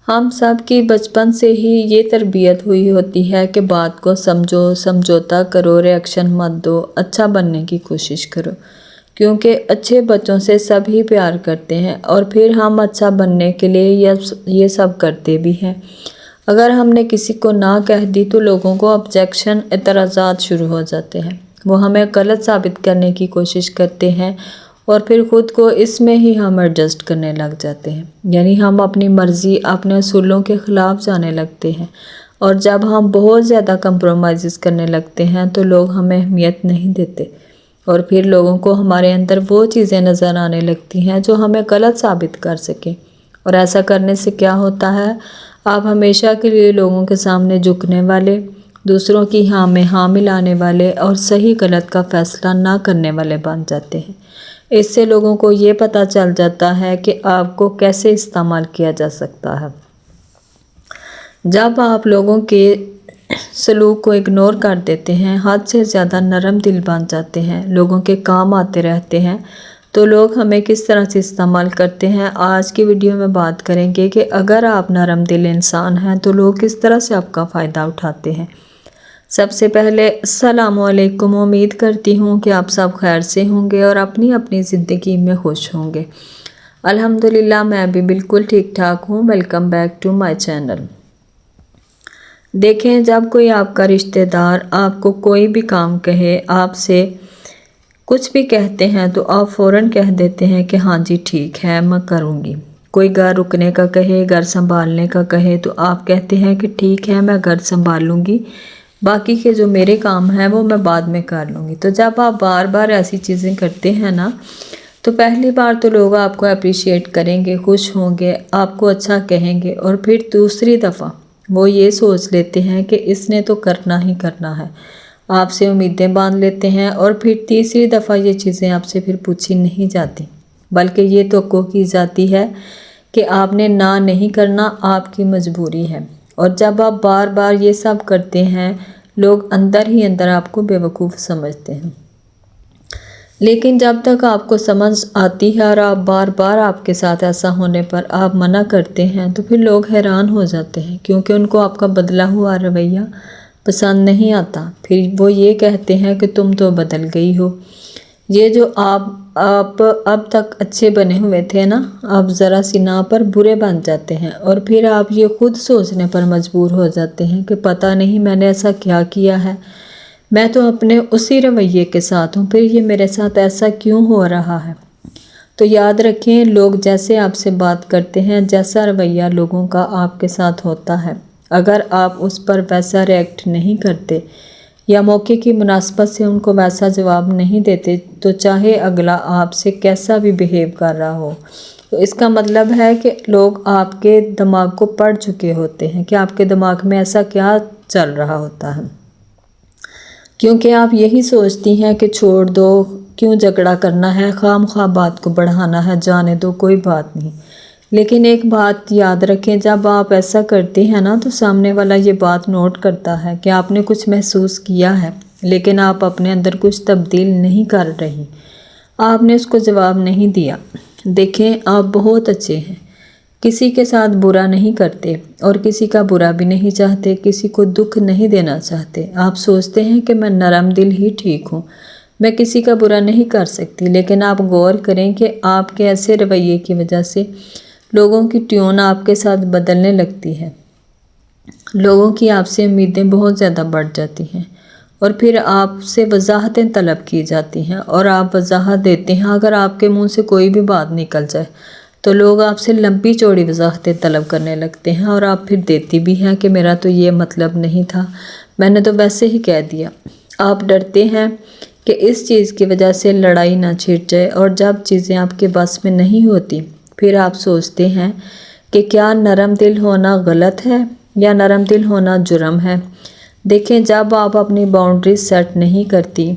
हम सब की बचपन से ही ये तरबियत हुई होती है कि बात को समझो, समझौता करो, रिएक्शन मत दो, अच्छा बनने की कोशिश करो, क्योंकि अच्छे बच्चों से सभी प्यार करते हैं और फिर हम अच्छा बनने के लिए ये सब करते भी हैं। अगर हमने किसी को ना कह दी तो लोगों को ऑब्जेक्शन, एतराज़ात शुरू हो जाते हैं। वो हमें गलत साबित करने की कोशिश करते हैं और फिर ख़ुद को इसमें ही हम एडजस्ट करने लग जाते हैं, यानी हम अपनी मर्ज़ी, अपने असूलों के ख़िलाफ़ जाने लगते हैं। और जब हम बहुत ज़्यादा कंप्रोमाइज़ करने लगते हैं तो लोग हमें अहमियत नहीं देते और फिर लोगों को हमारे अंदर वो चीज़ें नज़र आने लगती हैं जो हमें गलत साबित कर सकें। और ऐसा करने से क्या होता है, आप हमेशा के लिए लोगों के सामने झुकने वाले, दूसरों की हाँ में हाँ मिलाने वाले और सही गलत का फ़ैसला ना करने वाले बन जाते हैं। इससे लोगों को ये पता चल जाता है कि आपको कैसे इस्तेमाल किया जा सकता है। जब आप लोगों के सलूक को इग्नोर कर देते हैं, हद से ज़्यादा नरम दिल बन जाते हैं, लोगों के काम आते रहते हैं, तो लोग हमें किस तरह से इस्तेमाल करते हैं, आज की वीडियो में बात करेंगे कि अगर आप नरम दिल इंसान हैं तो लोग किस तरह से आपका फ़ायदा उठाते हैं। सबसे पहले अस्सलामुअलैकुम। उम्मीद करती हूँ कि आप सब खैर से होंगे और अपनी अपनी ज़िंदगी में खुश होंगे। अल्हम्दुलिल्लाह मैं भी बिल्कुल ठीक ठाक हूँ। Welcome back to my channel. देखें, जब कोई आपका रिश्तेदार आपको कोई भी काम कहे, आपसे कुछ भी कहते हैं तो आप फ़ौरन कह देते हैं कि हाँ जी ठीक है, मैं करूँगी। कोई घर रुकने का कहे, घर संभालने का कहे तो आप कहते हैं कि ठीक है, मैं घर संभाल लूँगी, बाकी के जो मेरे काम हैं वो मैं बाद में कर लूँगी। तो जब आप बार बार ऐसी चीज़ें करते हैं ना, तो पहली बार तो लोग आपको अप्रिशिएट करेंगे, खुश होंगे, आपको अच्छा कहेंगे और फिर दूसरी दफ़ा वो ये सोच लेते हैं कि इसने तो करना ही करना है, आपसे उम्मीदें बांध लेते हैं और फिर तीसरी दफ़ा ये चीज़ें आपसे फिर पूछी नहीं जाती, बल्कि ये तवक्को की जाती है कि आपने ना नहीं करना, आपकी मजबूरी है। और जब आप बार बार ये सब करते हैं, लोग अंदर ही अंदर आपको बेवकूफ़ समझते हैं। लेकिन जब तक आपको समझ आती है और आप बार बार आपके साथ ऐसा होने पर आप मना करते हैं तो फिर लोग हैरान हो जाते हैं, क्योंकि उनको आपका बदला हुआ रवैया पसंद नहीं आता। फिर वो ये कहते हैं कि तुम तो बदल गई हो, ये जो आप अब तक अच्छे बने हुए थे ना, अब ज़रा सी ना पर बुरे बन जाते हैं। और फिर आप ये खुद सोचने पर मजबूर हो जाते हैं कि पता नहीं मैंने ऐसा क्या किया है, मैं तो अपने उसी रवैये के साथ हूँ, फिर ये मेरे साथ ऐसा क्यों हो रहा है। तो याद रखें, लोग जैसे आपसे बात करते हैं, जैसा रवैया लोगों का आपके साथ होता है, अगर आप उस पर वैसा रिएक्ट नहीं करते या मौके की मुनासबत से उनको वैसा जवाब नहीं देते, तो चाहे अगला आपसे कैसा भी बिहेव कर रहा हो, तो इसका मतलब है कि लोग आपके दिमाग को पढ़ चुके होते हैं कि आपके दिमाग में ऐसा क्या चल रहा होता है। क्योंकि आप यही सोचती हैं कि छोड़ दो, क्यों झगड़ा करना है, खामखा बात को बढ़ाना है, जाने दो, कोई बात नहीं। लेकिन एक बात याद रखें, जब आप ऐसा करते हैं ना, तो सामने वाला ये बात नोट करता है कि आपने कुछ महसूस किया है, लेकिन आप अपने अंदर कुछ तब्दील नहीं कर रही, आपने उसको जवाब नहीं दिया। देखें, आप बहुत अच्छे हैं, किसी के साथ बुरा नहीं करते और किसी का बुरा भी नहीं चाहते, किसी को दुख नहीं देना चाहते। आप सोचते हैं कि मैं नरम दिल ही ठीक हूँ, मैं किसी का बुरा नहीं कर सकती। लेकिन आप गौर करें कि आपके ऐसे रवैये की वजह से लोगों की ट्यून आपके साथ बदलने लगती है, लोगों की आपसे उम्मीदें बहुत ज़्यादा बढ़ जाती हैं और फिर आपसे वजाहतें तलब की जाती हैं और आप वजाहत देते हैं। अगर आपके मुंह से कोई भी बात निकल जाए तो लोग आपसे लंबी चौड़ी वजाहतें तलब करने लगते हैं और आप फिर देती भी हैं कि मेरा तो ये मतलब नहीं था, मैंने तो वैसे ही कह दिया। आप डरते हैं कि इस चीज़ की वजह से लड़ाई ना छिड़ जाए, और जब चीज़ें आपके बस में नहीं होती फिर आप सोचते हैं कि क्या नरम दिल होना गलत है या नरम दिल होना जुर्म है। देखें, जब आप अपनी बाउंड्री सेट नहीं करती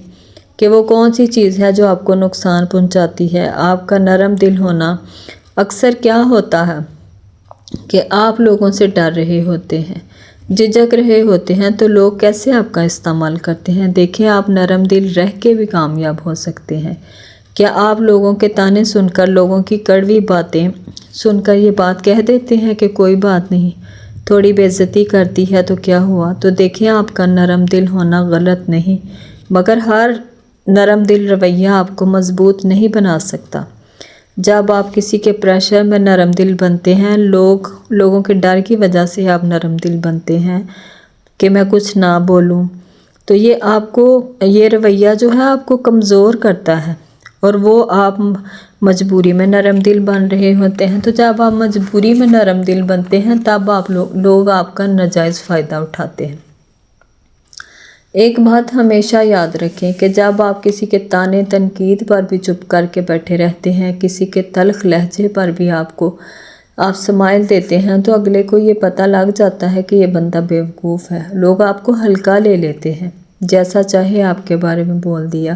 कि वो कौन सी चीज़ है जो आपको नुकसान पहुंचाती है, आपका नरम दिल होना अक्सर क्या होता है कि आप लोगों से डर रहे होते हैं, झिझक रहे होते हैं, तो लोग कैसे आपका इस्तेमाल करते हैं। देखें, आप नरम दिल रह के भी कामयाब हो सकते हैं, کیا آپ لوگوں کے طعنے سن کر، لوگوں کی کڑوی باتیں سن کر یہ بات کہہ دیتے ہیں کہ کوئی بات نہیں، تھوڑی بے عزتی کرتی ہے تو کیا ہوا؟ تو دیکھیں، آپ کا نرم دل ہونا غلط نہیں، مگر ہر نرم دل رویہ آپ کو مضبوط نہیں بنا سکتا۔ جب آپ کسی کے پریشر میں نرم دل بنتے ہیں، لوگوں کے ڈر کی وجہ سے آپ نرم دل بنتے ہیں کہ میں کچھ نہ بولوں، تو یہ رویہ جو ہے آپ کو کمزور کرتا ہے، اور وہ آپ مجبوری میں نرم دل بن رہے ہوتے ہیں۔ تو جب آپ مجبوری میں نرم دل بنتے ہیں، تب لوگ آپ کا ناجائز فائدہ اٹھاتے ہیں۔ ایک بات ہمیشہ یاد رکھیں کہ جب آپ کسی کے طعنے تنقید پر بھی چپ کر کے بیٹھے رہتے ہیں، کسی کے تلخ لہجے پر بھی آپ سمائل دیتے ہیں، تو اگلے کو یہ پتہ لگ جاتا ہے کہ یہ بندہ بیوقوف ہے۔ لوگ آپ کو ہلکا لے لیتے ہیں، جیسا چاہے آپ کے بارے میں بول دیا،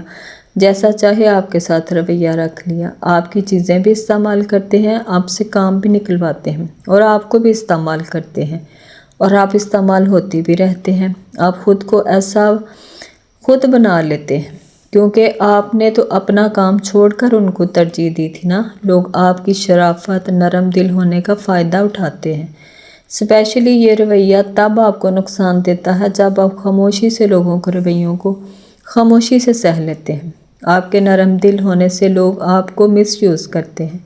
جیسا چاہے آپ کے ساتھ رویہ رکھ لیا، آپ کی چیزیں بھی استعمال کرتے ہیں، آپ سے کام بھی نکلواتے ہیں، اور آپ کو بھی استعمال کرتے ہیں، اور آپ استعمال ہوتی بھی رہتے ہیں۔ آپ خود کو ایسا خود بنا لیتے ہیں، کیونکہ آپ نے تو اپنا کام چھوڑ کر ان کو ترجیح دی تھی نا۔ لوگ آپ کی شرافت، نرم دل ہونے کا فائدہ اٹھاتے ہیں۔ اسپیشلی یہ رویہ تب آپ کو نقصان دیتا ہے جب آپ خاموشی سے لوگوں کے رویوں کو خاموشی سے سہ لیتے ہیں۔ آپ کے نرم دل ہونے سے لوگ آپ کو مس یوز کرتے ہیں،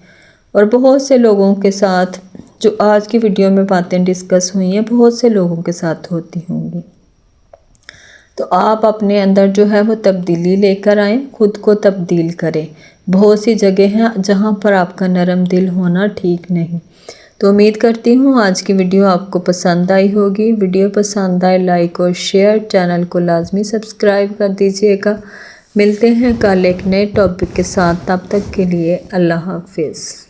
اور بہت سے لوگوں کے ساتھ جو آج کی ویڈیو میں باتیں ڈسکس ہوئی ہیں، بہت سے لوگوں کے ساتھ ہوتی ہوں گی۔ تو آپ اپنے اندر جو ہے وہ تبدیلی لے کر آئیں، خود کو تبدیل کریں۔ بہت سی جگہ ہیں جہاں پر آپ کا نرم دل ہونا ٹھیک نہیں۔ تو امید کرتی ہوں آج کی ویڈیو آپ کو پسند آئی ہوگی۔ ویڈیو پسند آئے لائک اور شیئر، چینل کو لازمی سبسکرائب کر دیجئے گا۔ ملتے ہیں کل ایک نئے ٹاپک کے ساتھ، تب تک کے لیے اللہ حافظ۔